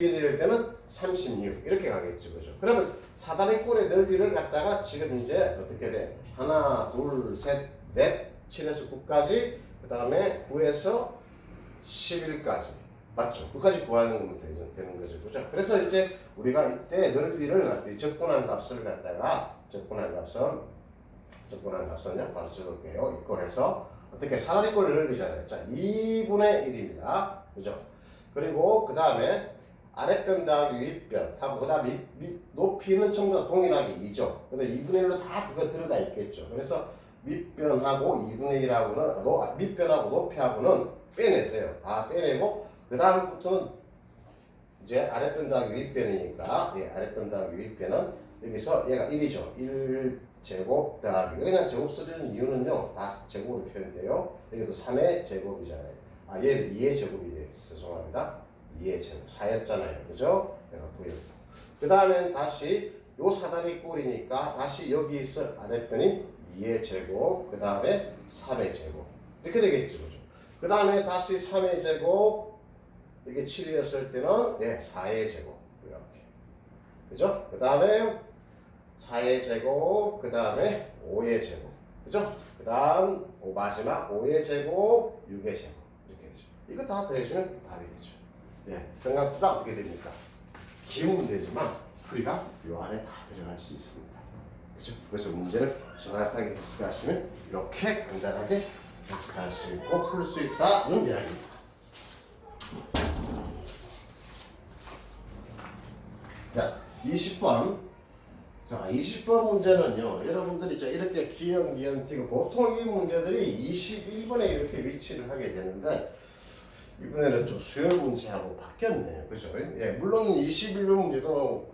1일 때는 36 이렇게 가겠죠, 그죠? 그러면 사다리꼴의 넓이를 갖다가 지금 이제 어떻게 돼? 하나, 둘, 셋, 넷, 7에서 9까지, 그 다음에 9에서 11까지, 맞죠? 9까지 구하는 거면 되는 거죠, 그죠? 그래서 이제 우리가 이때 넓이를 적분한 값을 갖다가 적분한 값은요, 바로 적을게요. 이꼴에서 어떻게 사다리꼴 넓이잖아요. 자, 2분의 1입니다, 그죠? 그리고 그 다음에 아랫변 더하기 윗변 하고 그 다음에 높이는 전부 다 동일하게 2죠. 근데 2분의 1로 다 그거 들어가 있겠죠. 그래서 밑변하고 2분의 1하고는 밑변하고 높이하고는 빼내세요. 다 빼내고 그 다음부터는 이제 아랫변 더하기 윗변이니까 아랫변 더하기 윗변은 여기서 얘가 1이죠. 1제곱 더하기 그냥 제곱 쓰려는 이유는요. 다 제곱으로 표현돼요. 여기도 3의 제곱이잖아요. 얘 2의 제곱이 돼요. 죄송합니다. 2의 제곱 4였잖아요. 그죠? 그 다음엔 다시 요 사다리 꼴이니까 다시 여기 있어 아랫변이 2의 제곱 그 다음에 3의 제곱 이렇게 되겠죠. 그죠? 그 다음에 다시 3의 제곱 이게 7이었을 때는 4의 제곱 이렇게 그죠? 그 다음에 4의 제곱 그 다음에 5의 제곱 그죠? 그 다음 마지막 5의 제곱 6의 제곱 이렇게 되죠. 이거 다 더해주면 답이 되죠. 생각보다 어떻게 됩니까? 기우면 되지만 풀이가 요 안에 다 들어갈 수 있습니다. 그렇죠? 그래서 문제를 정확하게 해석하시면 이렇게 간단하게 해석할 수 있고 풀 수 있다는 이야기입니다. 자, 20번. 자, 20번 문제는요. 여러분들이 이렇게 기억, 니은, 티고 보통 이 문제들이 21번에 이렇게 위치를 하게 되는데 이번에는 좀 수열 문제하고 바뀌었네요. 그죠? 물론 21번 문제도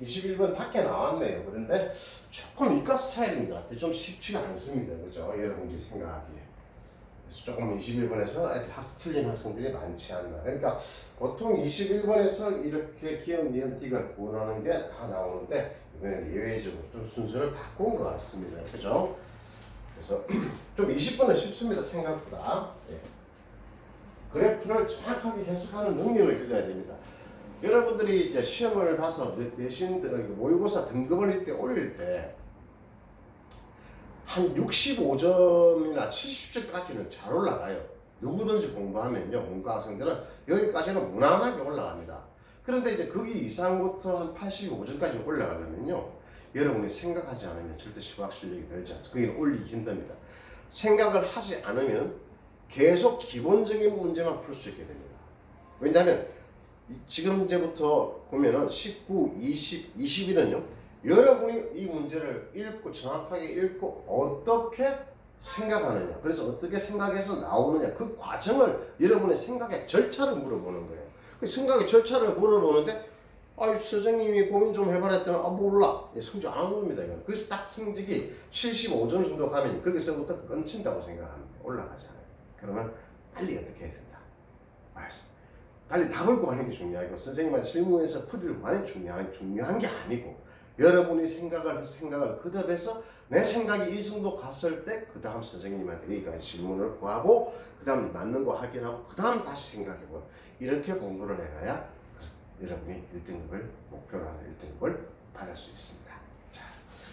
21번 밖에 나왔네요. 그런데 조금 이과 스타일인 것 같아요. 좀 쉽지가 않습니다. 그죠? 여러분들이 생각하기에. 그래서 조금 21번에서 틀린 학생들이 많지 않나. 그러니까 보통 21번에서 이렇게 기억, 니은, 티가 구원하는 게 다 나오는데 이번에는 예외적으로 좀 순서를 바꾼 것 같습니다. 그죠? 그래서 좀 20번은 쉽습니다. 생각보다. 그래프를 정확하게 해석하는 능력을 길러야 됩니다. 여러분들이 이제 시험을 봐서 내신 모의고사 등급을 올릴 때 한 65점이나 70점까지는 잘 올라가요. 누구든지 공부하면요, 문과 학생들은 여기까지는 무난하게 올라갑니다. 그런데 이제 거기 이상부터 한 85점까지 올라가려면요, 여러분이 생각하지 않으면 절대 수학 실력이 늘지 않습니다. 거기는 올리기 힘듭니다. 생각을 하지 않으면 계속 기본적인 문제만 풀 수 있게 됩니다. 왜냐하면 지금 이제부터 보면은 19, 20, 21은요. 여러분이 이 문제를 읽고 정확하게 읽고 어떻게 생각하느냐. 그래서 어떻게 생각해서 나오느냐. 그 과정을 여러분의 생각의 절차를 물어보는 거예요. 그 생각의 절차를 물어보는데 선생님이 고민 좀 해봐라 했더니 몰라. 성적 안 오릅니다. 이건. 그래서 딱 성적이 75점 정도 가면 거기서부터 끊친다고 생각합니다. 올라가지 않아요. 그러면 빨리 어떻게 해야 된다. 알았어. 빨리 답을 구하는 게 중요하고 선생님한테 실무에서 풀이를 많이 중요한 게 아니고 여러분이 생각을 거듭해서 내 생각이 이 정도 갔을 때 그 다음 선생님한테 여기까지 질문을 구하고 그 다음 맞는 거 확인하고 그 다음 다시 생각해보고 이렇게 공부를 해야 여러분이 1등급을 목표로 하는 1등급을 받을 수 있습니다. 자,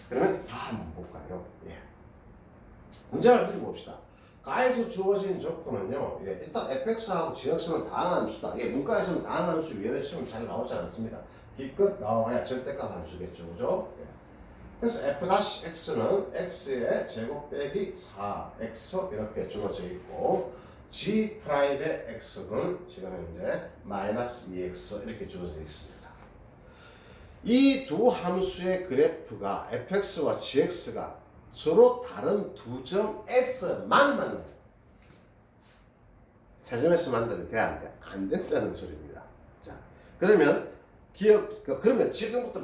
그러면 한번 볼까요? 문제를 풀어봅시다. 가에서 주어진 조건은요, 일단 fx하고 gx는 다항 함수다. 문과에서는 다항 함수 위에는 시험 잘 나오지 않습니다. 기껏 나와야 절대값 함수겠죠, 그죠? 그래서 f-x는 x의 제곱 빼기 4x 이렇게 주어져 있고, g'의 x는 지금 이제 마이너스 2x 이렇게 주어져 있습니다. 이 두 함수의 그래프가 fx와 gx가 서로 다른 두 점에서만 만나요. 세 점에서 만나면 돼, 안 돼? 안 된다는 소리입니다. 자, 그러면 그러면 지금부터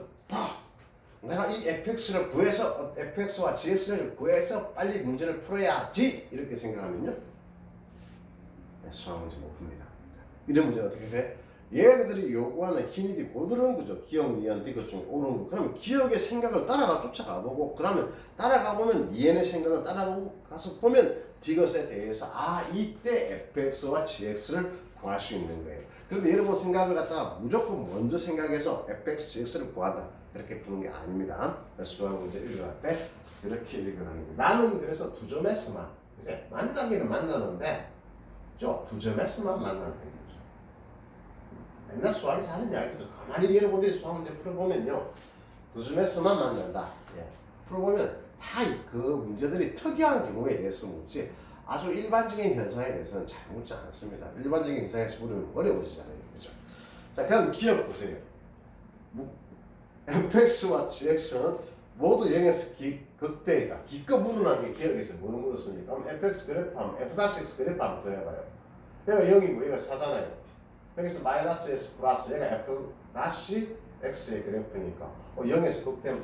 내가 이 fx를 구해서 fx와 gx를 구해서 빨리 문제를 풀어야지 이렇게 생각하면요, 수학 문제 못 풉니다. 이런 문제는 어떻게 돼? 얘들이 요구하는 기니디 고르는 거죠. 기억, 니은, 디귿 중에 옳은 거. 그러면 기억의 생각을 쫓아가보고, 그러면 따라가보면 니은의 생각을 따라가고 가서 보면 디귿에 대해서 이때 fx와 gx를 구할 수 있는 거예요. 그런데 여러분 생각을 갖다가 무조건 먼저 생각해서 fx, gx를 구한다. 그렇게 푸는 게 아닙니다. 수학 문제 읽어갈 때 이렇게 읽어가는 거예요. 나는 그래서 두 점에서만 이제 만나기는 만나는데 두 점에서만 만나는 거죠. 맨날 수학에서 하는 이야기죠. 가만히 여러분들이 수학 문제 풀어보면요. 두 점에서만 만난다. 예. 풀어보면 다 그 문제들이 특이한 경우에 대해서 묻지 아주 일반적인 현상에 대해서는 잘 묻지 않습니다. 일반적인 현상에서 물으면 어려워지잖아요. 그죠? 자, 그럼 기억 보세요. fx와 gx는 모두 0에서 극대이다. 기껏 물어난 게 기억에서 뭐 물었습니까? 그럼 fx 그래프 하면 f-x 그래프 한번 그려봐요. 얘가 0이고 얘가 4잖아요. 여기서 마이너스 s 플러스 얘가 f-x의 그래프니까 0에서 극대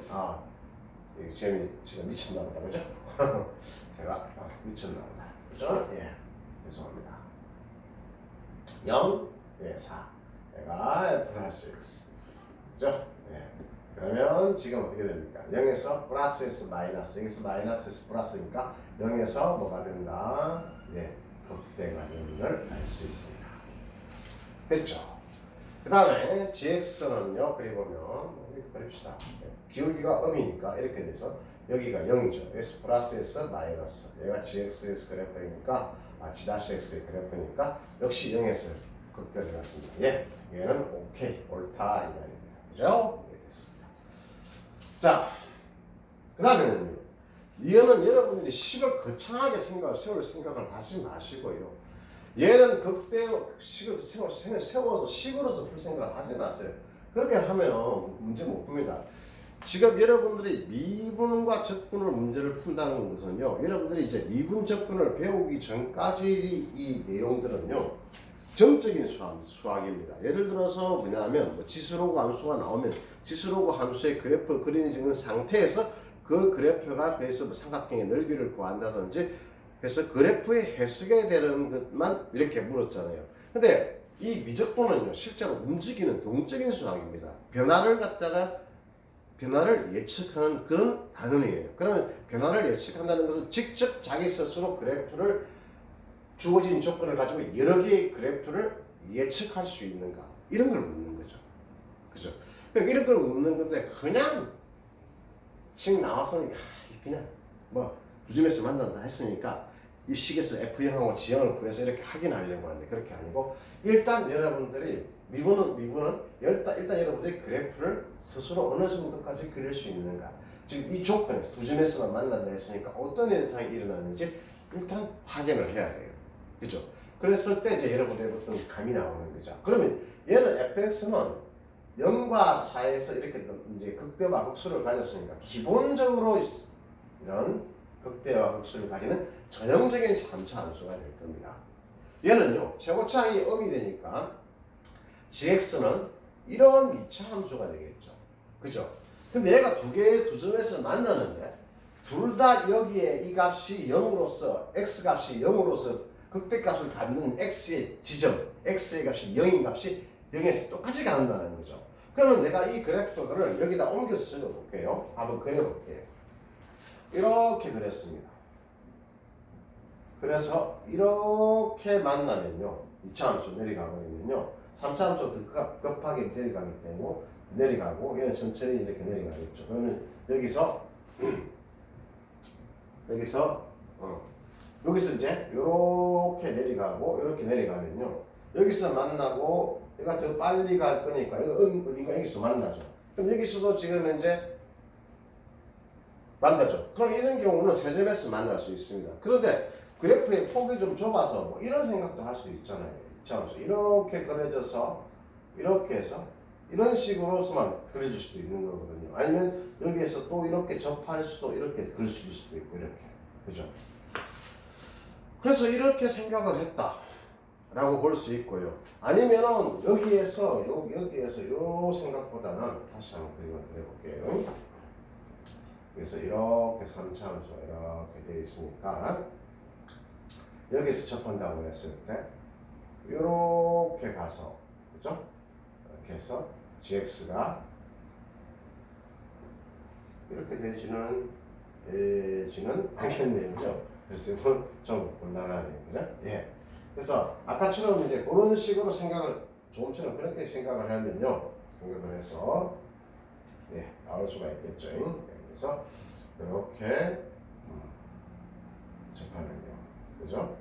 이게 제가 미쳤나 보다, 그죠? 제가 미쳤나 보다, 그죠? 예, 죄송합니다. 0, 4. 얘가 플러스 x, 그죠? 예. 그러면 지금 어떻게 됩니까? 0에서 플러스 s 마이너스, 여기서 마이너스 s 플러스니까 0에서 뭐가 된다? 예, 극대가 되는 걸 알 수 있습니다. 됐죠? 그 다음에 gx는요, 그리 보면 그립시다. 기울기가 음이니까 이렇게 돼서 여기가 0이죠. s 플러스 s 마이너스. 얘가 gx's 그래프니까 g-x의 그래프니까 역시 0에서 극대를 갖습니다. 예, 얘는 오케이, 옳다 이 말입니다. 그죠? 예, 됐습니다. 자, 그 다음에는요. 이거는 여러분들이 식을 거창하게 세울 생각을 하지 마시고요. 얘는 극대 식을 세워서 식으로서 풀 생각을 하지 마세요. 그렇게 하면 문제 못 풉니다. 지금 여러분들이 미분과 적분을 문제를 푼다는 것은요, 여러분들이 이제 미분 적분을 배우기 전까지 이 내용들은요, 정적인 수학입니다. 예를 들어서 뭐냐면 지수로그 함수가 나오면 지수로그 함수의 그래프 그려지는 상태에서 그 그래프가 그래서 삼각형의 넓이를 구한다든지 그래서 그래프의 해석에 되는 것만 이렇게 물었잖아요. 근데 이 미적분은요, 실제로 움직이는 동적인 수학입니다. 변화를 예측하는 그런 단원이에요. 그러면 변화를 예측한다는 것은 직접 자기 스스로 그래프를 주어진 조건을 가지고 여러 개의 그래프를 예측할 수 있는가, 이런 걸 묻는 거죠. 그죠? 그러니까 이런 걸 묻는 건데 그냥 식 나왔으니까 그냥 뭐 두 점에서 만난다 했으니까 이 식에서 F0하고 G형을 구해서 이렇게 확인하려고 하는데 그렇게 아니고 일단 여러분들이 미분은 일단 여러분들이 그래프를 스스로 어느 정도까지 그릴 수 있는가, 지금 이 조건에서 두 점에서만 만난다 했으니까 어떤 현상이 일어나는지 일단 확인을 해야 돼요. 그죠? 그랬을 때 이제 여러분들이 어떤 감이 나오는 거죠. 그러면 얘는 fx는 0과 4에서 이렇게 이제 극대와 극수를 가졌으니까 기본적으로 이런 극대와 극수를 가지는 전형적인 3차 함수가 될 겁니다. 얘는요, 최고차항이 음이 되니까 gx는 이런 2차 함수가 되겠죠. 그죠? 근데 얘가 두 점에서 만나는데 둘 다 여기에 이 값이 0으로서 x 값이 0으로서 극대값을 갖는 x의 지점, x의 값이 0인 값이 0에서 똑같이 간다는 거죠. 그러면 내가 이 그래프를 여기다 옮겨서 적어볼게요. 한번 그려볼게요. 이렇게 그렸습니다. 그래서 이렇게 만나면요, 2차 함수 내려가고 있면요, 3차 함수 급하게 내려가기 때문에 내려가고 얘는 천천히 이렇게 내려가겠죠. 그러면 여기서 이제 이렇게 내려가고 이렇게 내려가면요, 여기서 만나고 얘가 더 빨리 갈 거니까 이거 어딘가 여기서 만나죠. 그럼 여기서도 지금 이제 만나죠. 그럼 이런 경우는 세 점에서 만날 수 있습니다. 그런데 그래프의 폭이 좀 좁아서 뭐 이런 생각도 할 수 있잖아요. 자, 이렇게 그려져서 이렇게 해서 이런 식으로서만 그려질 수도 있는 거거든요. 아니면 여기에서 또 이렇게 접할 수도 이렇게 그릴 수도 있고 이렇게, 그죠? 그래서 이렇게 생각을 했다라고 볼 수 있고요. 아니면은 여기에서 요 생각보다는 다시 한번 그려볼게요. 그래서 이렇게 3차 함수 이렇게 되어 있으니까 여기서 접한다고 했을 때 이렇게 가서, 그죠? 이렇게 해서 gx가 이렇게 되지는 않겠네요, 그죠? 그래서 이건 좀 곤란하네요, 그죠? 예. 그래서 아까처럼 이제 그런 식으로 생각을 조금처럼 그렇게 생각을 하면요. 생각을 해서 나올 수가 있겠죠. 그래서 이렇게 접하는요. 그죠?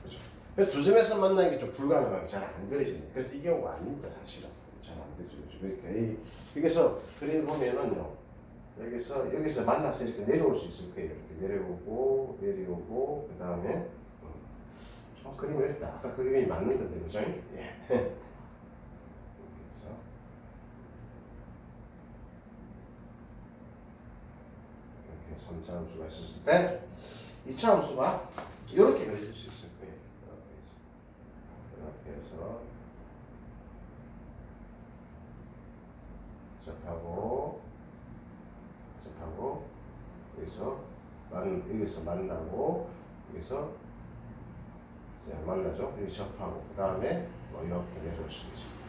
그죠? 그래서 두 점에서 만나는 게 좀 불가능하게 잘 안 그려집니다. 그래서 이 경우가 아닙니다. 사실은 잘 안 되죠. 이렇게 여기서 그림 보면은요. 여기서 만나서 이렇게 내려올 수 있을 거예요. 이렇게 내려오고 그 다음에 좀 그림이 어렵다. 아까 그 그림이 맞는 건데 그죠? 예. 그래서 이렇게 3차 함수가 있었을 때 2차 함수가 이렇게 그려질 수 있을 거예요. 이렇게 해서 접하고 여기서 만나고 여기서 만나죠. 여기 접하고 그 다음에 뭐 이렇게 내려올 수 있습니다.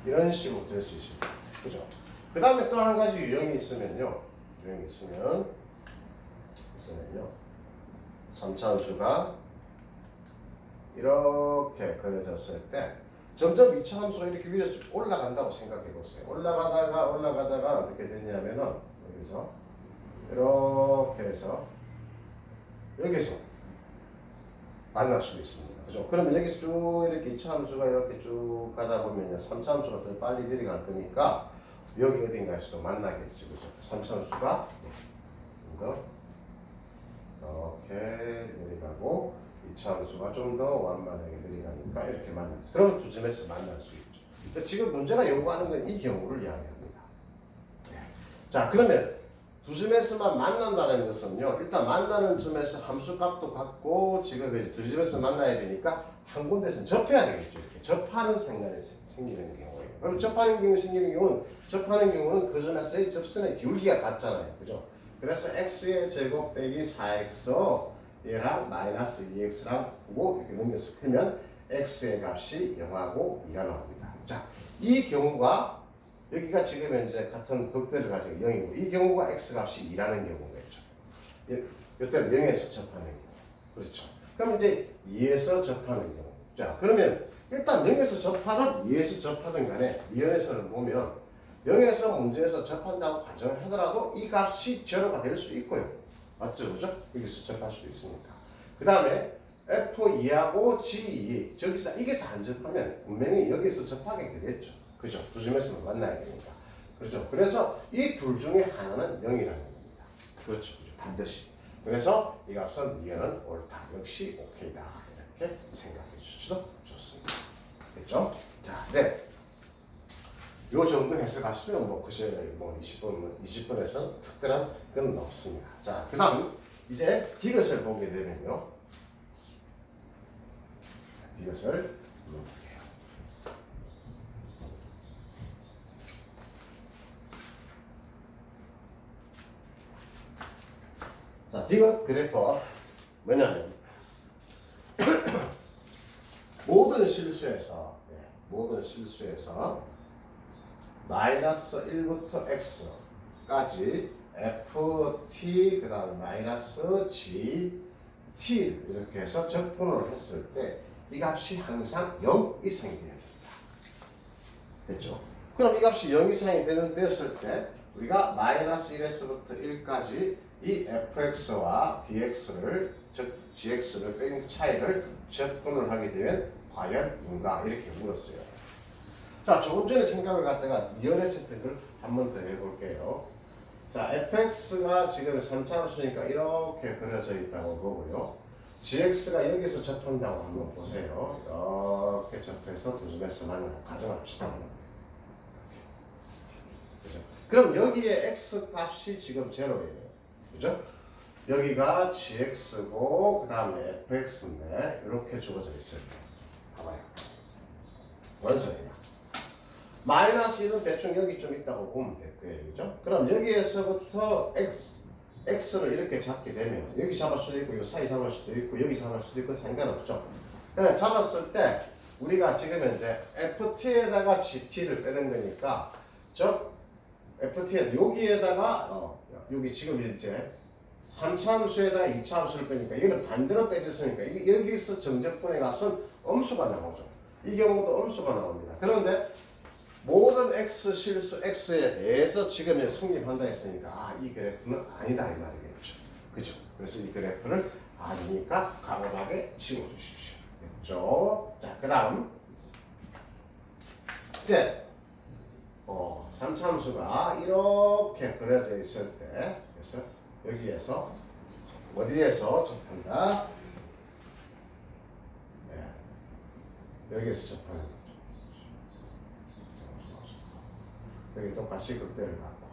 이런 식으로 될 수 있습니다. 그죠? 그 다음에 또 한 가지 유형이 있으면요. 3차 함수가 이렇게 그려졌을 때 점점 2차 함수가 이렇게 위로 올라간다고 생각해 보세요. 올라가다가 어떻게 되냐면은 여기서 이렇게 해서 여기서 만날 수도 있습니다. 그죠? 그러면 여기서 쭉 이렇게 2차 함수가 이렇게 쭉 가다 보면요. 3차 함수가 더 빨리 내려갈 거니까 여기 어딘가에서도 만나겠죠. 그죠? 3차 함수가 이렇게 내려가고 2차 함수가 좀 더 완만하게 내려가니까 이렇게 만났어요. 그러면 두 점에서 만날 수 있죠. 지금 문제가 요구하는 건 이 경우를 이야기합니다. 자, 그러면 두 점에서만 만난다는 것은요. 일단 만나는 점에서 함수값도 같고 지금 이제 두 점에서 만나야 되니까 한 군데서 접해야 되겠죠. 이렇게 접하는 상관이 생기는 경우예요. 그럼 접하는 경우는 그 점에서의 접선의 기울기가 같잖아요. 그죠? 그래서 x의 제곱 빼기 4x 얘랑 마이너스 2x랑 보고 이렇게 넘겨서 풀면 x의 값이 0하고 2가 나옵니다. 자, 이 경우가 여기가 지금 현재 같은 극대를 가지고 0이고 이 경우가 x 값이 2라는 경우겠죠. 이때는 0에서 접하는 경우. 그렇죠. 그럼 이제 2에서 접하는 경우. 자, 그러면 일단 0에서 접하든 2에서 접하든 간에 이연에서는 보면 0에서 문제에서 접한다고 가정을 하더라도 이 값이 제로가 될 수 있고요. 맞죠? 그죠? 여기서 접할 수도 있으니까. 그 다음에 F2하고 G2 여기서 안 접하면 분명히 여기서 접하게 되겠죠. 그죠? 두 점에서 만나야 되니까. 그렇죠? 그래서 이 둘 중에 하나는 0이라는 겁니다. 그렇죠? 반드시. 그래서 이 값은 2는 옳다. 역시 오케이다. 이렇게 생각해 주셔도 좋습니다. 됐죠? 자, 이제 요 정도 해석하시면 뭐 그저 뭐 20분에서 특별한 건 없습니다. 자, 그 다음 이제 디귿을 보게 되면요. 디귿을 볼게요. 자, 디귿 그래프 뭐냐면 모든 실수에서 마이너스 1부터 x까지 ft 그 다음 마이너스 g t 이렇게 해서 적분을 했을 때 이 값이 항상 0 이상이 되어야 됩니다. 됐죠? 그럼 이 값이 0 이상이 됐을 때 우리가 마이너스 1에서부터 1까지 이 fx와 dx를 즉 gx를 뺀 차이를 적분을 하게 되면 과연 인가 이렇게 물었어요. 자, 조금 전에 생각을 갖다가 이연했을 때를 한 번 더 해볼게요. 자, fx가 지금 3차 함수니까 이렇게 그려져 있다고 보고요. gx가 여기서 접한다고 한번 보세요. 이렇게 접해서 두 점에서 만나는 가정합시다. 그죠? 그럼 여기에 x 값이 지금 제로예요. 그죠? 여기가 gx고 그 다음에 fx인데 이렇게 주어져 있을 때 봐봐요. 원소예요. 마이너스 1은 대충 여기 좀 있다고 보면 될 거예요. 그죠? 그럼 여기에서부터 x를 이렇게 잡게 되면 여기 잡을 수도 있고 이 사이 잡을 수도 있고 여기 잡을 수도 있고 상관없죠. 그냥 잡았을 때 우리가 지금 현재 ft에다가 gt를 빼는 거니까 즉 ft에 여기에다가 여기 지금 이제 3차 함수에다가 2차 함수를 빼니까 이거는 반대로 빼졌으니까 여기서 정적분의 값은 음수가 나오죠. 이 경우도 음수가 나옵니다. 그런데 모든 x 실수 x에 대해서 지금 성립한다 했으니까 이 그래프는 아니다 이 말이겠죠. 그죠? 그래서 이 그래프를 아니니까 과감하게 지워주십시오. 됐죠? 자, 그 다음 이제 삼참수가 이렇게 그려져 있을 때 그래서 여기에서 어디에서 접한다? 네. 여기에서 접하는 거죠. 여기 똑같이 극대를 갖고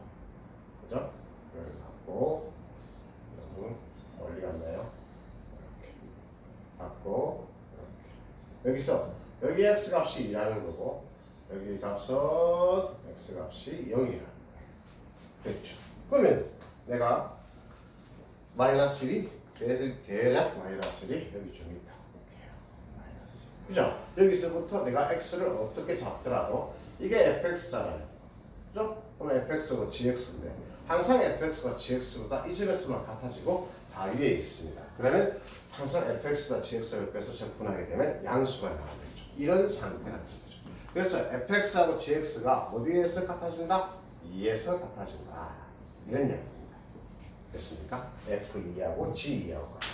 그죠? 극대를 갖고 너무 멀리 갔나요? 이렇게 갖고 이렇게 여기서 여기 x 값이 2라는 거고 여기 값은 x 값이 0이라는 거예요. 그렇죠? 그러면 내가 마이너스 1이 대략 마이너스 1이 여기 좀 있다. 이렇게 해요. 마이너스 1. 그죠? 여기서부터 내가 x를 어떻게 잡더라도 이게 fx잖아요. 그죠? 그럼 fx고 gx인데 항상 fx가 gx보다 이 점에서만 같아지고 다 위에 있습니다. 그러면 항상 fx가 gx를 빼서 접근하게 되면 양수가 나오겠죠. 이런 상태라는 거죠. 그래서 fx하고 gx가 어디에서 같아진다? 2에서 같아진다. 이런 이야기입니다. 됐습니까? f2하고 g2하고 같아.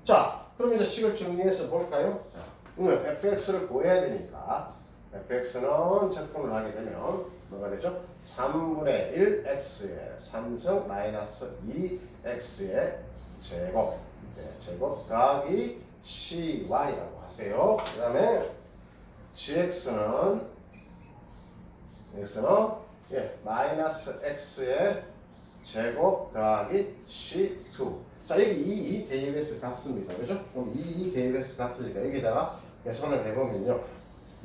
자, 그럼 이제 식을 정리해서 볼까요? 자, 오늘 fx를 구해야 되니까 fx는 접근을 하게 되면 뭐가 되죠? 3분의 1x의 3승 마이너스 2x의 제곱 제곱 더하기 cy라고 하세요. 그 다음에 gx는 마이너스 x의 제곱 더하기 c2. 자, 여기 2 대입해서 같습니다. 그죠? 그럼 2 대입해서 같으니까 여기다가 계산을 해보면요.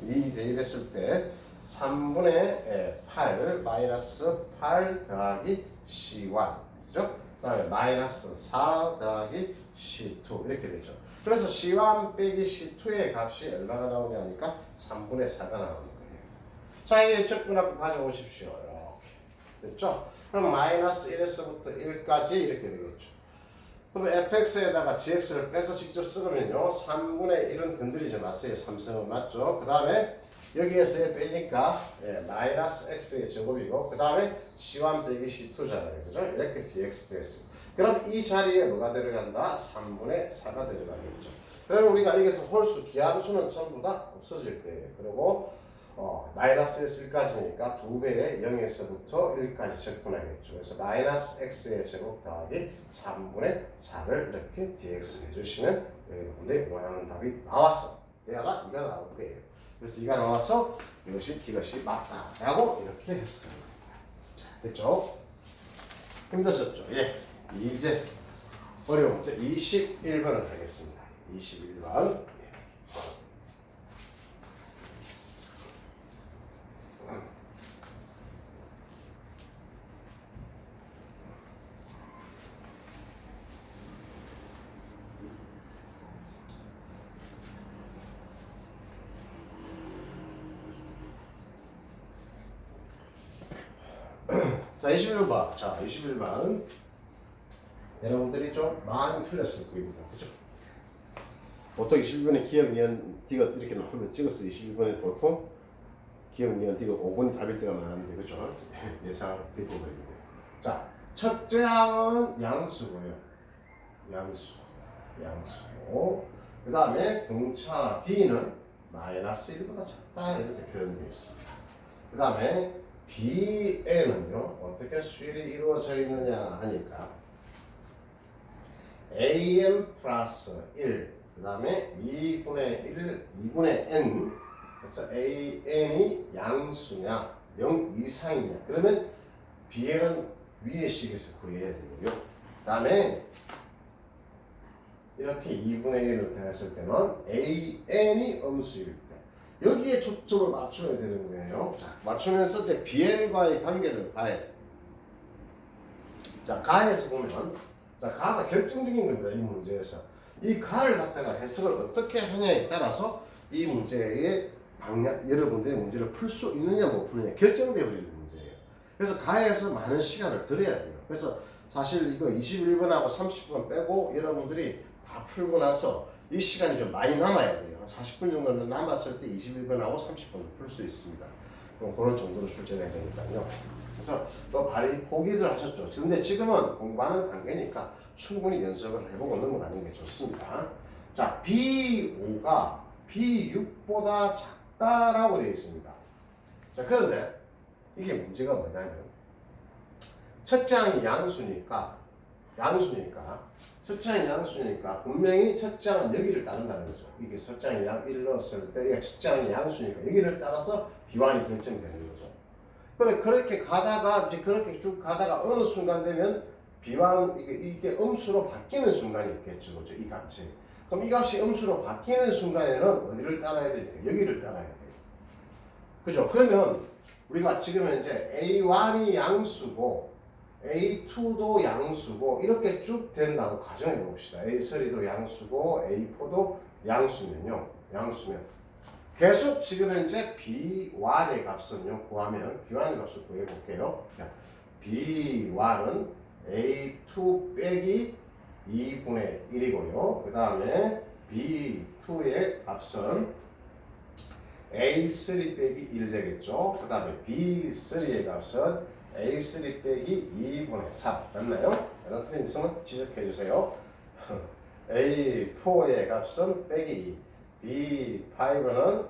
2 대입했을 때 3분의 8 마이너스 8 더하기 c1. 그죠? 그 다음에 마이너스 4 더하기 c2 이렇게 되죠. 그래서 c1 빼기 c2의 값이 얼마가 나오냐 하니까 3분의 4가 나오는 거예요. 자, 이제 적분합 가져오십시오. 이렇게 됐죠? 그럼 마이너스 1에서부터 1까지 이렇게 되겠죠. 그럼 fx에다가 gx를 빼서 직접 쓰면요 3분의 1은 건드리지 마세요. 3승은 맞죠? 그 다음에 여기에서 빼니까 마이너스 x의 제곱이고 그 다음에 c1 빼기 c2잖아요. 그죠? 이렇게 dx 됐습니다. 그럼 이 자리에 뭐가 들어간다? 3분의 4가 들어가겠죠. 그러면 우리가 여기서 홀수, 기함수는 전부 다 없어질 거예요. 그리고 마이너스 1까지니까 2배의 0에서부터 1까지 적분하겠죠. 그래서 마이너스 x의 제곱 더하기 3분의 4를 이렇게 dx 해주시면 여러분들이 원하는 답이 나왔어. 내가 이가 나올 거예요. 그래서 이가 나와서 이것이 맞다라고 이렇게 했습니다. 자, 됐죠? 힘드셨죠? 예. 이제 어려운 문제 21번을 하겠습니다. 21번. 자, 21번. 자, 21번. 여러분들이 좀 많이 틀렸을 겁니다. 그죠? 보통 21번에 기억, 니은, 디귿 이렇게 나오면 찍었어요. 21번에 보통 기억, 니은, 디귿 5번이 답일 때가 많은데, 그죠? 예상 대부분입니다. 자, 첫째 항은 양수고요. 양수. 그 다음에 공차 D는 마이너스 1보다 작다. 이렇게 표현되어 있습니다. 그 다음에 BN은요, 어떻게 수일이 이루어져 있느냐 하니까 AN 플러스 1, 그 다음에 2분의 N, 그래서 AN이 양수냐, 0 이상이냐. 그러면 BN은 위의 식에서 구해야 되고요. 그 다음에 이렇게 2분의 1을 더했을 때는 AN이 음수일 때 여기에 초점을 맞춰야 되는 거예요. 자, 맞추면서 이제 BN과의 관계를 봐야 돼. 자, 가에서 보면, 자, 가가 결정적인 겁니다. 이 문제에서. 이 가를 갖다가 해석을 어떻게 하냐에 따라서 이 문제의 방향, 여러분들의 문제를 풀 수 있느냐 못 푸느냐 결정되어 버리는 문제예요. 그래서 가에서 많은 시간을 들여야 돼요. 그래서 사실 이거 21번하고 30번 빼고 여러분들이 다 풀고 나서 이 시간이 좀 많이 남아야 돼요. 한 40분 정도는 남았을 때 21분하고 30분 풀 수 있습니다. 그럼 그런 정도로 출제해야 되니까요. 그래서 또 발이 포기들 하셨죠. 근데 지금은 공부하는 단계니까 충분히 연습을 해보고 넘어가는 게 좋습니다. 자, B5가 B6보다 작다라고 되어 있습니다. 자, 그런데 이게 문제가 뭐냐면 첫째 항이 양수니까 첫째 항이 양수니까 분명히 첫째 항은 여기를 따른다는 거죠. 이게 첫째 항이 1을 넣었을 때 첫째 항이 양수니까 여기를 따라서 비완이 결정되는 거죠. 그래 그렇게 가다가 이제 그렇게 쭉 가다가 어느 순간 되면 비완 이게 음수로 바뀌는 순간이 있겠죠. 그죠? 이 값이. 그럼 이 값이 음수로 바뀌는 순간에는 어디를 따라야 될까요? 여기를 따라야 돼요. 그죠? 그러면 우리가 지금 현재 A1이 양수고 A2도 양수고 이렇게 쭉 된다고 가정해 봅시다. A3도 양수고 A4도 양수면 계속 지금 현재 B1의 값은요 구하면 B1의 값을 구해 볼게요. B1은 A2 빼기 2분의 1이고요. 그 다음에 B2의 값은 A3 빼기 1 되겠죠. 그 다음에 B3의 값은 A3 빼기 2분의 4 맞나요? 틀린 있으면 지적해 주세요. A4의 값은 빼기 2 B5는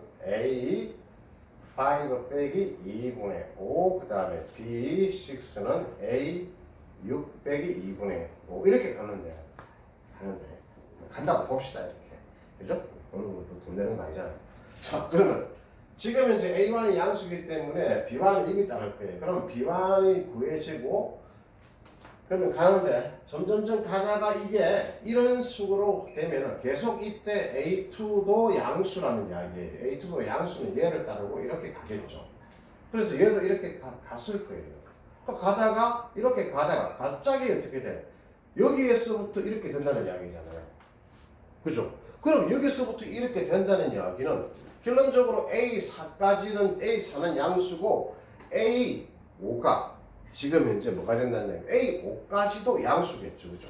A5 빼기 2분의 5 그 다음에 B6는 A6 빼기 2분의 5 이렇게 가는데 간다고 봅시다. 이렇게 그죠? 어느 돈 내는 거 아니잖아요. 자 그러면 지금 이제 A1이 양수이기 때문에 B1이 이미 따를 거예요. 그럼 B1이 구해지고 그러면 가는데 점점점 가다가 이게 이런 식으로 되면 계속 이때 A2도 양수라는 이야기예요. A2도 양수는 얘를 따르고 이렇게 가겠죠. 그래서 얘도 이렇게 갔을 거예요. 또 가다가 이렇게 가다가 갑자기 어떻게 돼? 여기에서부터 이렇게 된다는 이야기잖아요. 그죠? 그럼 여기서부터 이렇게 된다는 이야기는 결론적으로 A4는 양수고 A5가 지금 현재 뭐가 된다는 얘기예요. A5까지도 양수겠죠. 그죠?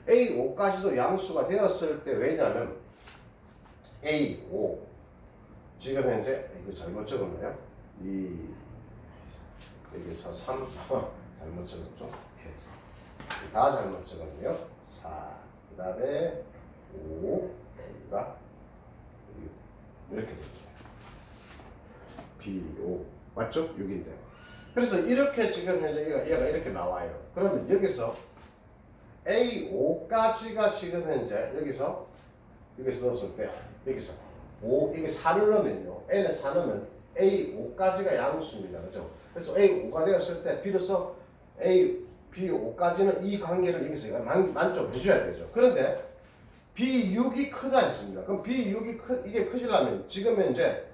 A5까지도 양수가 되었을 때 왜냐면 A5 지금 현재 이거 잘못 적었나요? 여기서 3 잘못 적었죠? 다 잘못 적었네요. 4 그 다음에 5 여기가 이렇게 됩니다. B5 맞죠? 6인데 그래서 이렇게 지금 현재 얘가 이렇게 나와요. 그러면 여기서 A5까지가 지금 현재 여기서 넣었을 때 여기서 5 이게 4를 넣으면요 N에 4 넣으면 A5까지가 양수입니다. 그죠? 그래서 A5가 되었을 때 비로소 B5까지는 이 관계를 여기서 만족해줘야 되죠. 그런데 B6이 크다 했습니다. 그럼 B6이 이게 크지려면 지금 현재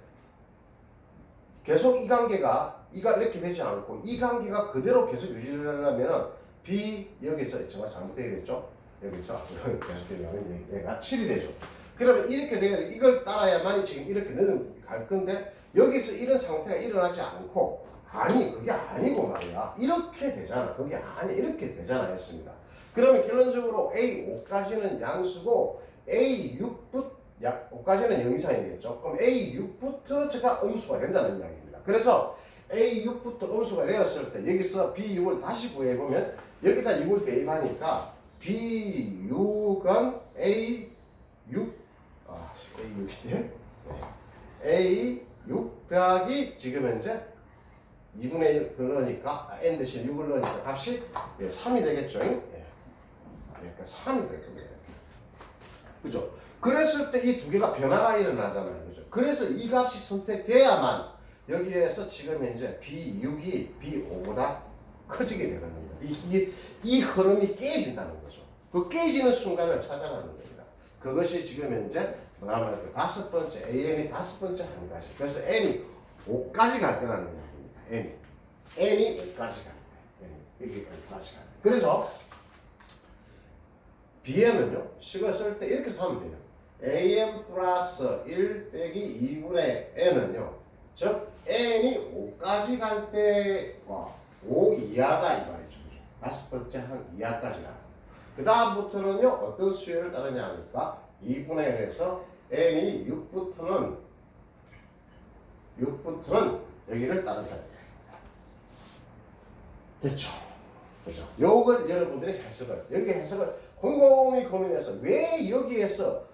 계속 이 관계가 이렇게 되지 않고 이 관계가 그대로 계속 유지하려면 B 여기서 정말 잘못되겠죠? 여기서 계속 되면 얘가 7이 되죠. 그러면 이렇게 돼야 돼. 이걸 따라야만이 지금 이렇게 갈 건데 여기서 이런 상태가 일어나지 않고 아니 그게 아니고 말이야. 이렇게 되잖아. 그게 아니 이렇게 되잖아 했습니다. 그러면 결론적으로 A5까지는 양수고 A6까지는 0 이상이겠죠. 그럼 A6부터 제가 음수가 된다는 이야기입니다. 그래서 A6부터 음수가 되었을 때 여기서 B6을 다시 구해보면 여기다 6을 대입하니까 B6은 A6 A6이네. A6 더하기 지금 현재 2분의 1 그러니까 n 대신 6을 넣으니까 값이 3이 되겠죠. 그러니까 3이 될 겁니다. 그죠? 그랬을 때 이 두 개가 변화가 일어나잖아요. 그죠? 그래서 이 값이 선택돼야만 여기에서 지금 현재 B6이 B5보다 커지게 되는 겁니다. 이 흐름이 깨진다는 거죠. 그 깨지는 순간을 찾아가는 겁니다. 그것이 지금 현재 뭐냐면 그 다섯 번째 AN이 다섯 번째 한 가지. 그래서 N이 5까지 갈 때라는 이야기입니다. N이 5까지 갈 때. 이게 5까지 갈 때. 그래서 BM은요, 식을 쓸 때 이렇게 하면 돼요. AM 플러스 1 빼기 2분의 N은요, 즉, N이 5까지 갈 때와 5 이하다 이 말이죠. 다섯 번째 한 이하까지 가요. 그 다음부터는요, 어떤 수열을 따르냐 하니까 2분의 1에서 n이 6부터는 여기를 따른다. 됐죠? 그죠? 요걸 여러분들이 여기 해석을 곰곰이 고민해서 왜 여기에서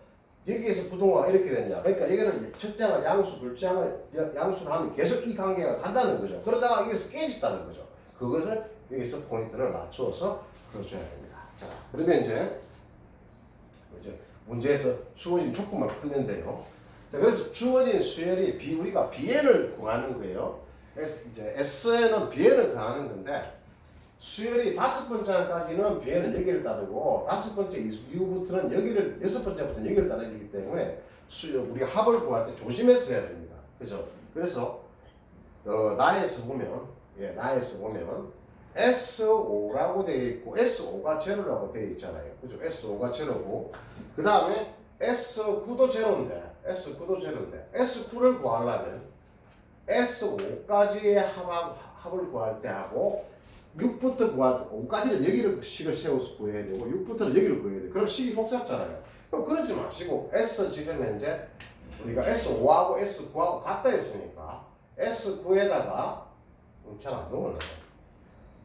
부동화가 이렇게 됐냐. 그러니까 이거를 첫째 항을 양수, 둘째 항을 양수를 하면 계속 이 관계가 간다는 거죠. 그러다가 여기서 깨진다는 거죠. 그것을 여기서 포인트를 맞추어서 풀어줘야 됩니다. 자, 그러면 이제 문제에서 주어진 조건만 풀면 돼요. 자, 그래서 주어진 수열이 우리가 bn을 구하는 거예요. 이제 SN은 bn을 더하는 건데, 수열이 5번째까지는 bn은 여기를 따르고 5번째 이후부터는 여섯 번째부터는 여기를 따르기 때문에 우리가 합을 구할 때 조심해서 해야 됩니다. 그죠? 그래서 나에서 보면 SO라고 되어 있고 SO가 제로라고 되어 있잖아요. 그죠? SO가 제로고 그 다음에 S9도 제로인데 S9를 구하려면 S5까지의 합을 구할 때 하고 6부터 구할 때 5까지는 여기를 식을 세워서 구해야 되고 6부터는 여기를 구해야 돼요. 그럼 식이 복잡잖아요. 그럼 그러지 마시고 S 지금 현재 우리가 S5하고 S9하고 같다 했으니까 S9에다가 잘 안 넘어가요.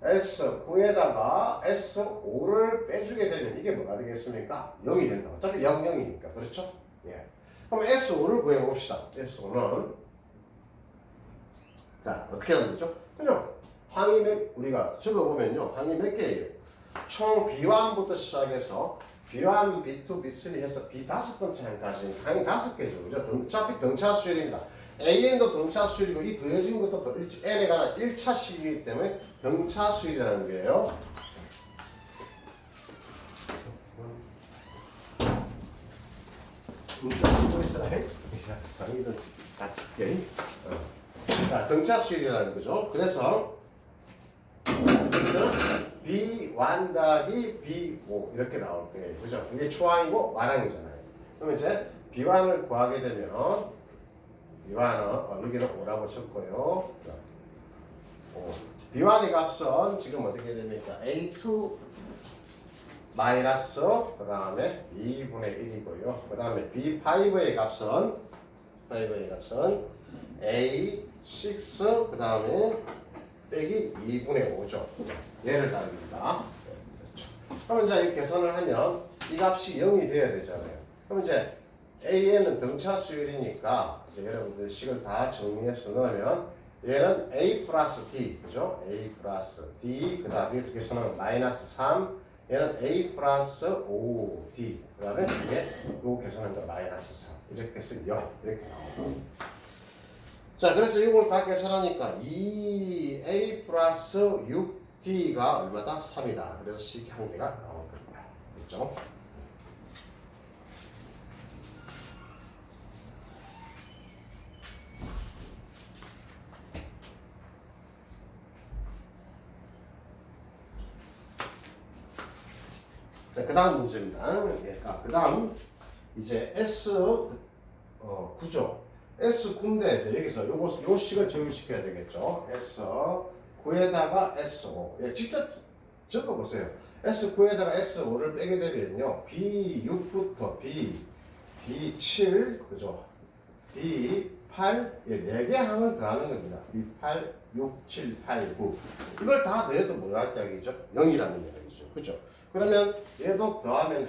S9에다가 S5를 빼주게 되면 이게 뭐가 되겠습니까? 0이 된다. 어차피 0, 0이니까. 그렇죠? 예. 그럼 S5를 구해봅시다. S5는 자, 어떻게 하면 되죠? 그죠? 항이 우리가 적어보면요. 항이 몇 개예요? 총 B1부터 시작해서 B1, B2, B3 해서 B 5번째 항까지 항이 5개죠. 그죠? 어차피 등차 수열입니다. AN도 등차 수열이고 이 더해진 것도 N에 관한 1차 식이기 때문에 등차 수열이라는 거예요. 또 있어라 해? 강의 좀 같이 게. 자, 등차 수열이라는 거죠. 그래서 여기서는 B1 더하기 B5 이렇게 나올 거예요. 그죠? 이게 초항이고 완항이잖아요. 그럼 이제 B1을 구하게 되면 B1은 여기는 5라고 쳤고요. B1의 값은 지금 어떻게 됩니까? A2 마이너스 그 다음에 2분의 1이고요. 그 다음에 B5의 값은 A6 그 다음에 빼기 2분의 5죠. 얘를 따릅니다. 그렇죠. 그럼 이제 이 계산을 하면 이 값이 0이 돼야 되잖아요. 그럼 이제 AN은 등차 수열이니까 여러분들 식을 다 정리해서 넣으면 얘는 A 플러스 D, 그죠? A 플러스 D, 그 다음에 이렇게 계산하면 마이너스 3, 얘는 A 플러스 5D, 그 다음에 이게 요 계산하면 마이너스 3, 이렇게 쓰면 0, 이렇게 나오고. 자, 그래서 이걸 다 계산하니까 2A 플러스 6D가 얼마다? 3이다. 그래서 식 한 개가 나올 겁니다. 그렇죠? 자, 그 다음 문제입니다. 그 다음 이제 S9죠. S9인데 여기서 요 식을 적용시켜야 되겠죠. S9에다가 S5. 예, 직접 적어보세요. S9에다가 S5를 빼게 되면요. B6부터 B7, 그죠? B8, 예, 4개 항을 더하는 겁니다. B8, 6, 7, 8, 9. 이걸 다 더해도 뭐랄 이야기죠? 0이라는 이야기죠. 그죠? 그러면 얘도 더하면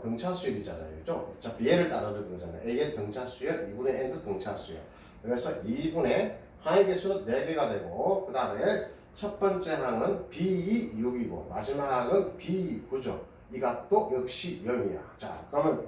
등차 수열이잖아요. 그죠? 어차피 얘를 따르는 거잖아요. A의 등차 수열, 2분의 N도 등차 수열. 그래서 2분의 항의 개수는 4개가 되고, 그 다음에 첫 번째 항은 B2, 6이고, 마지막 항은 B9죠. 이 값도 역시 0이야. 자, 그러면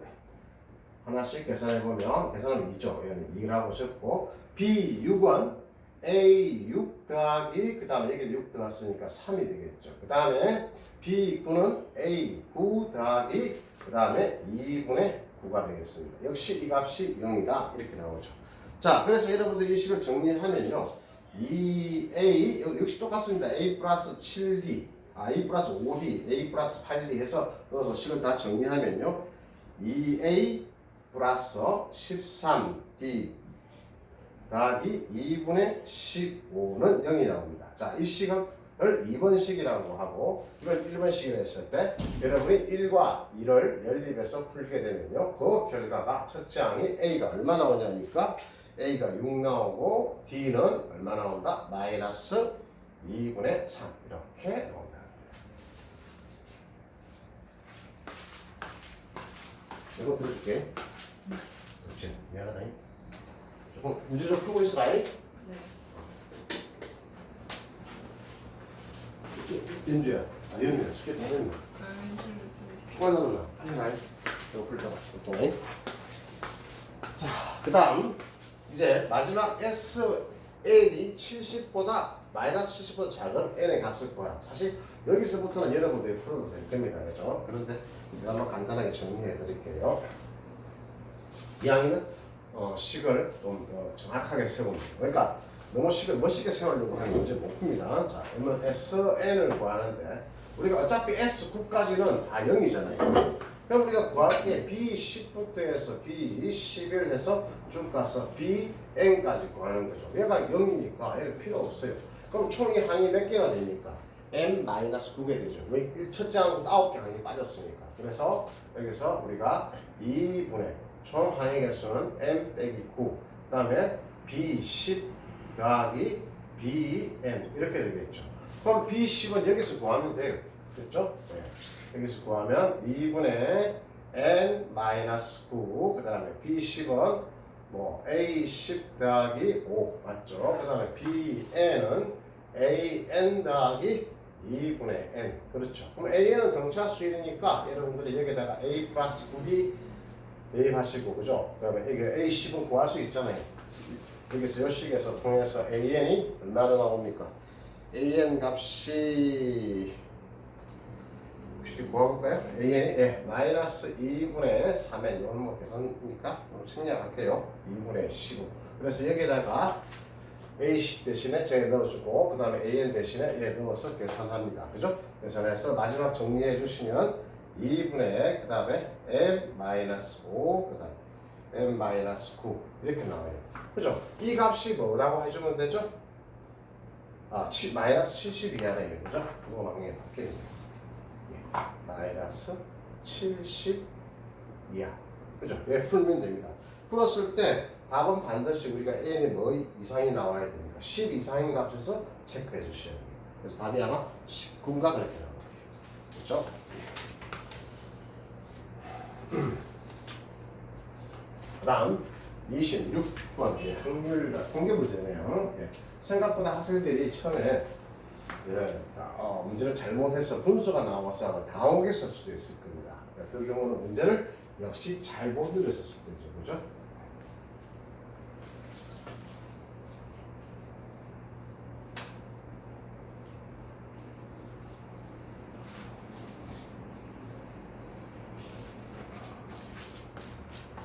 하나씩 계산해보면, 계산하면 2죠. 얘는 2라고 적고, B6은 A6 더하기, 그 다음에 여기 6 더했으니까 3이 되겠죠. 그 다음에 B9는 A9 더하기 그 다음에 2분의 9가 되겠습니다. 역시 이 값이 0이다. 이렇게 나오죠. 자, 그래서 여러분들이 이 식을 정리하면요. 2A, 역시 똑같습니다. A 플러스 7D, A 플러스 5D, A 플러스 8D 해서 넣어서 식을 다 정리하면요. 2A 플러스 13D 더하기 2분의 15는 0이 나옵니다. 자, 이 식은 을 2번식이라고 하고 이걸 1번식이라 했을 때 여러분이 1과 2를 연립해서 풀게 되면요. 그 결과가 첫째 항이 A가 얼마 나오냐니까 A가 6 나오고 D는 얼마 나온다? 마이너스 2분의 3 이렇게 나온다. 이거 들어줄게. 그렇지. 미안하다. 조금 문제 좀 풀고 있으라. 네. 연주야. 아, 연주야. 숙제 다 했나? 초과 나누나? 아니, 아니. 이거 풀려봐. 보통. 자, 그 다음. 이제 마지막 SL이 70보다 마이너스 70보다 작은 n의 값을 구하라. 사실 여기서부터는 여러분들이 풀어도 됩니다. 그죠? 그런데 제가 한번 간단하게 정리해 드릴게요. 이왕이면 식을 좀 더 정확하게 세웁니다. 그러니까 너무 식을 멋있게 세우려고 하는 문제 못 풉니다. 자, 그러면 SN을 구하는데 우리가 어차피 S9까지는 다 0이잖아요. 그럼 우리가 구할 게 B10부터 해서 B11 해서 쭉 가서 BN까지 구하는 거죠. 얘가 0이니까 얘는 필요 없어요. 그럼 총이 항이 몇 개가 됩니까? N-9개 되죠. 왜? 첫째 항부터 9개 항이 빠졌으니까. 그래서 여기서 우리가 2분의 총 항의 개수는 M 빼기 9. 그 다음에 B10 더하기 BN 이렇게 되겠죠. 그럼 B10은 여기서 구하면 돼요. 됐죠? 네. 여기서 구하면 2분의 N-9 그 다음에 B10은 뭐 A10 더하기 5 맞죠? 그 다음에 BN은 AN 더하기 2분의 N 그렇죠? 그럼 AN은 등차수이니까 여러분들이 여기다가 A 플러스 9D 대입하시고 그죠? 그러면 이게 A10은 구할 수 있잖아요. 여기서 요 식에서 통해서 AN이 얼마나 나옵니까? AN 값이 구해볼까요? AN이 마이너스 2분의 3에 이건 뭐 계산이니까 생략할게요. 2분의 15. 그래서 여기다가 A10 대신에 제 넣어주고 그 다음에 AN 대신에 얘 넣어서 계산합니다. 그죠? 계산해서 마지막 정리해 주시면 2분의 그 다음에 M-5 그 다음에 M-9 이렇게 나와요. 그죠? 이 값이 뭐라고 해주면 되죠? 마이너스 70이잖아요. 그죠? 그거 망해 바뀌네요. 마이너스 70 이하. 그죠? 왜 풀면 됩니다. 풀었을 때 답은 반드시 우리가 n이 뭐 이상이 나와야 되니까 10 이상인 값에서 체크해 주셔야 돼요. 그래서 답이 아마 19인가 그렇게 나올 거예요. 그렇죠? 그 다음 26번 확률 공개 문제네요. 예. 생각보다 학생들이 처음에 문제를 잘못해서 분수가 나와서 당혹했을 수도 있을 겁니다. 그 경우는 문제를 역시 잘 못 읽었을 때죠. 그죠?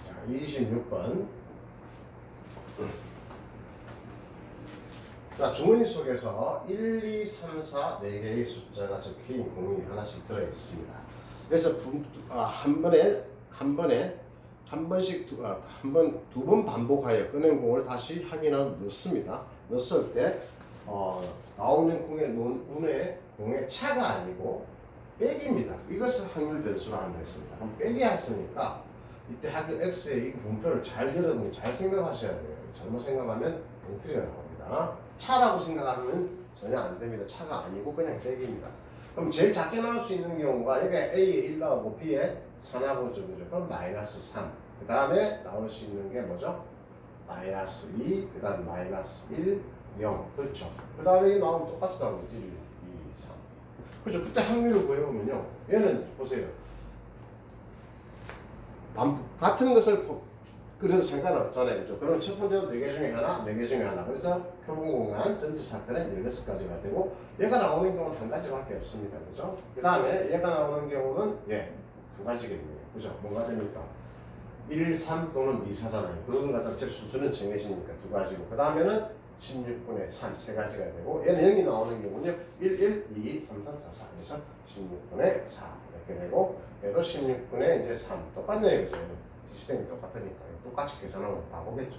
자, 26번. 자, 주머니 속에서 1, 2, 3, 4, 4개의 숫자가 적힌 공이 하나씩 들어있습니다. 그래서 한 번씩 두 번 반복하여 꺼낸 공을 다시 확인하고 넣습니다. 넣었을 때 나오는 공의 차가 아니고 빼기입니다. 이것을 확률 변수로 한댔습니다. 그럼 빼기 했으니까 이때 확률 X의 이 분표를 여러분이 잘 생각하셔야 돼요. 잘못 생각하면 엉터리가 나옵니다. 차라고 생각하면 전혀 안 됩니다. 차가 아니고 그냥 빼기입니다. 그럼 제일 작게 나올 수 있는 경우가 여기 A에 1 나오고 B에 4 나오죠. 그죠? 그럼 마이너스 3. 그 다음에 나올 수 있는 게 뭐죠? 마이너스 2, 그 다음 마이너스 1, 0. 그렇죠. 그 다음에 나오면 똑같이 나오겠지. 1, 2, 3. 그렇죠. 그때 확률을 구해보면요. 얘는 보세요. 같은 것을 그래도 상관없잖아요. 그죠? 그럼 첫 번째로 4개 중에 하나, 4개 중에 하나. 그래서 표본공간 전체 사건은 16가지가 되고 얘가 나오는 경우는 한 가지밖에 없습니다. 그죠? 그 다음에 얘가 나오는 경우는 두 가지겠네요. 그죠? 뭐가 됩니까? 1, 3 또는 2, 4잖아요. 그런 것들 접수수는 정해지니까 두 가지고 그 다음에는 16분의 3, 세 가지가 되고 얘는 0이 나오는 경우는요 1, 1, 2, 3, 3, 4, 4 그래서 16분의 4 이렇게 되고 얘도 16분의 이제 3 똑같네요. 그죠? 시스템이 똑같으니까요. 똑같이 계산하면 바보겠죠.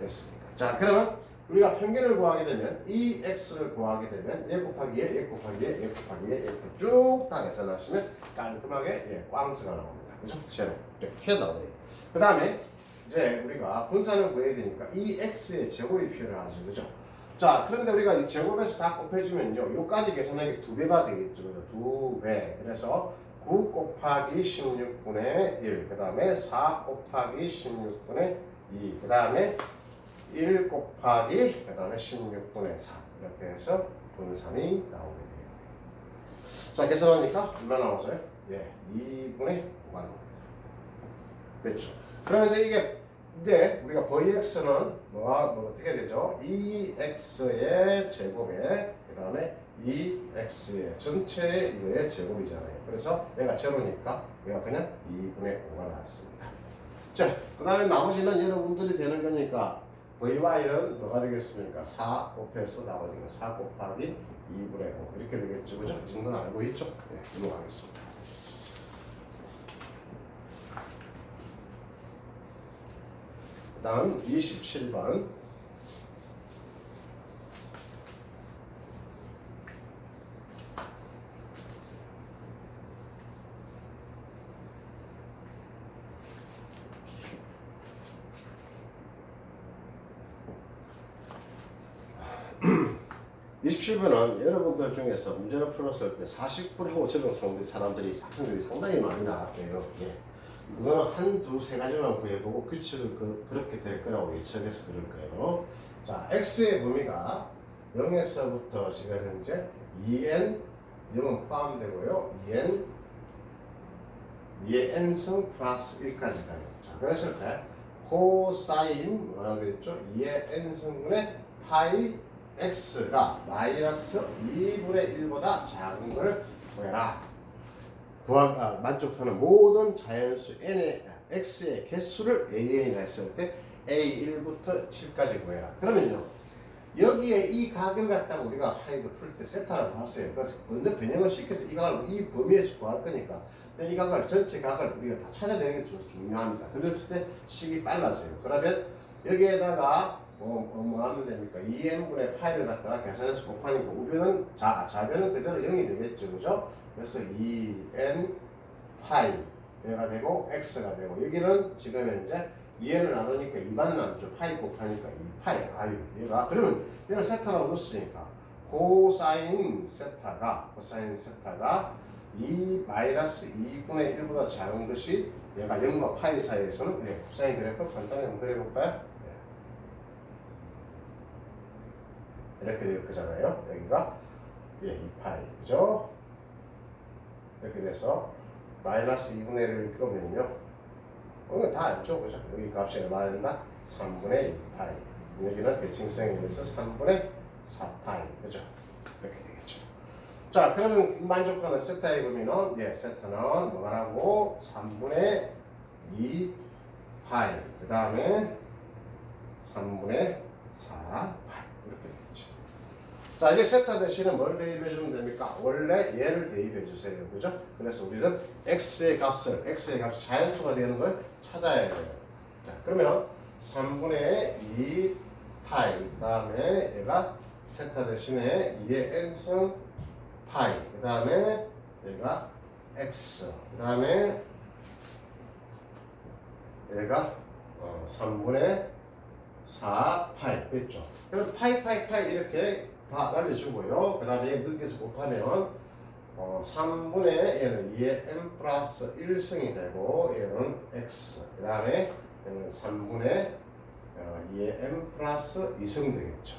됐습니까? 자, 그러면 우리가 평균을 구하게 되면 이 x를 구하게 되면 얘 곱하기 얘 곱하기 얘 곱하기 얘 이렇게 쭉 다 계산하시면 깔끔하게 꽝수가 나옵니다. 그죠? 제로 이렇게 나오네요. 그 다음에 이제 우리가 분산을 구해야 되니까 이 x의 제곱이 필요하죠. 그죠? 자, 그런데 우리가 이 제곱에서 다 곱해주면요, 요까지 계산하기 2배가 되겠죠. 2배. 그래서 9 곱하기 16분의 1, 그 다음에 4 곱하기 16분의 2, 그 다음에 1 곱하기, 그 다음에 16분의 4. 이렇게 해서 분산이 나오게 돼요. 자, 계산하니까 얼마 나오죠? 예, 2분의 5가 나옵니다. 됐죠? 그러면 이제 우리가 vx는 뭐 어떻게 되죠? 2x의 제곱에 그 다음에 2x의 전체의 이거의 제곱이잖아요. 그래서 얘가 제로니까 얘가 그냥 2분의 5가 나왔습니다. 자, 그 다음에 나머지는 여러분들이 되는 거니까 vy는 뭐가 되겠습니까? 4 곱해서 나머지가 4 곱하기 2분의 5 이렇게 되겠죠. 그죠? 이 정도는 알고 있죠? 네, 넘어가겠습니다. 다음 27번. 여러분들 중에서 문제를 풀었을 때 40분하고 적은 사람들이 학생들이 상당히 많이 나왔대요. 예. 이거는 한, 두, 세 가지만 구해보고 규칙을 그렇게 될 거라고 예측해서 그럴 거예요. 자, x의 범위가 0에서부터 지금 현재 2n, 0은 포함되고요. 2의 n승 플러스 1까지 가요. 자, 그랬을 때 코사인 뭐라고 되겠죠? 2의 n승분의 파이 x가 마이너스 2분의 1보다 작은 걸 구해라. 만족하는 모든 자연수 n의 x의 개수를 an이라 했을 때 a1부터 7까지 구해라. 그러면요, 여기에 이 각을 갖다가 우리가 하이드 풀 때 세타라고 봤어요. 그래서 먼저 변형을 시켜서 이 각을 이 범위에서 구할 거니까 이 각을 전체 각을 우리가 다 찾아내는 게 중요합니다. 그랬을 때 식이 빨라져요. 그러면 여기에다가 뭐 하면 됩니까? 2n분의 파이를 갖다가 계산해서 곱하니까 우변은 좌변은 그대로 0이 되겠죠. 그죠? 그래서 2n 파이 얘가 되고 x가 되고, 여기는 지금 현재 2n을 나누니까 2반 남죠. 파이 곱하니까 2파이. 아유, 얘가 그러면 얘를 세타라고 넣었으니까 코사인 세타가 2 마이너스 2분의 1보다 작은 것이 얘가 0과 파이 사이에서는 코사인 그래프 간단히 한번 그려볼까요? 이렇게 될 거잖아요. 여기가 2파이, 그죠? 이렇게 돼서 마이너스 2분의 1을 끄면요, 이거 다 알죠, 그죠? 여기 값이 얼마 된다? 3분의 2파이. 여기는 대칭성에 의해서 3분의 4파이, 그죠? 이렇게 되겠죠. 자, 그러면 만족하는 세타의 범위는 세타는 뭐라고? 3분의 2파이. 그 다음에 3분의 4파이. 이렇게 되겠죠. 자, 이제 세타 대신에 뭘 대입해 주면 됩니까? 원래 얘를 대입해 주세요. 그죠? 그래서 우리는 x의 값이 자연수가 되는 걸 찾아야 돼요. 자, 그러면 3분의 2 파이, 그 다음에 얘가 세타 대신에 2의 n승 파이, 그 다음에 얘가 x, 그 다음에 얘가 3분의 4 파이 됐죠? 그럼 파이 이렇게 다 날려주고요. 그 다음에 넓게서 곱하면 3분의 얘는 2의 n 플러스 1승이 되고 얘는 x, 그 다음에 얘는 3분의 2의 n 플러스 2승 되겠죠.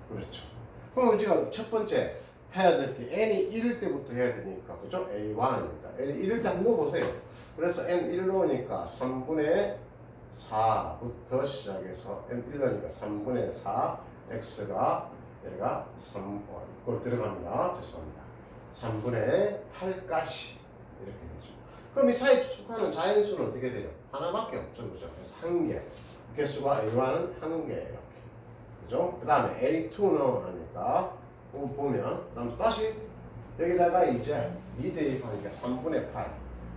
그렇죠. 그럼 우리가 첫 번째 해야 될 게 n이 1일 때부터 해야 되니까, 그죠? a1입니다. n이 1일 때 한번 넣어보세요. 그래서 n 1 넣으니까 3분의 4부터 시작해서 n 1 넣으니까 3분의 4 x가 얘가 3, 들어갑니다. 죄송합니다. 3분의 8까지 이렇게 되죠. 그럼 이 사이 축하는 자연수는 어떻게 돼요? 하나밖에 없죠. 그죠? 그래서 한 개. 개수가 A1은 한 개 이렇게. 그죠? 그 다음에 A2는 하니까 보면 다음 다시 여기다가 이제 2 대입하니까 3분의 8.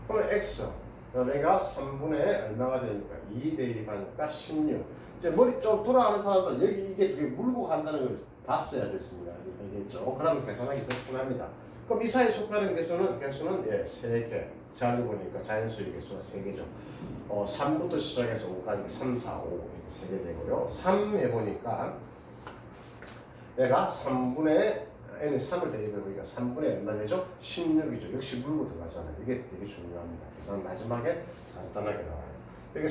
그러면 X 그럼 얘가 3분의 얼마가 되니까 2 대입하니까 16. 이제 머리 좀 돌아가는 사람들 여기 이게 되게 물고 간다는 걸 봤어야 됐습니다. 알겠죠? 그러면 계산하기 더 편합니다. 그럼 이 사이 속하는 개수는 예, 3개. 자리 보니까 자연수의 개수가 3개죠. 3부터 시작해서 5까지 3, 4, 5 이렇게 3개 되고요. 3 해보니까 얘가 3분의 n이 3을 대입해보니까 3분의 얼마 되죠? 16이죠. 역시 물고 들어가잖아요. 이게 되게 중요합니다. 계산 마지막에 간단하게 나와요. 이게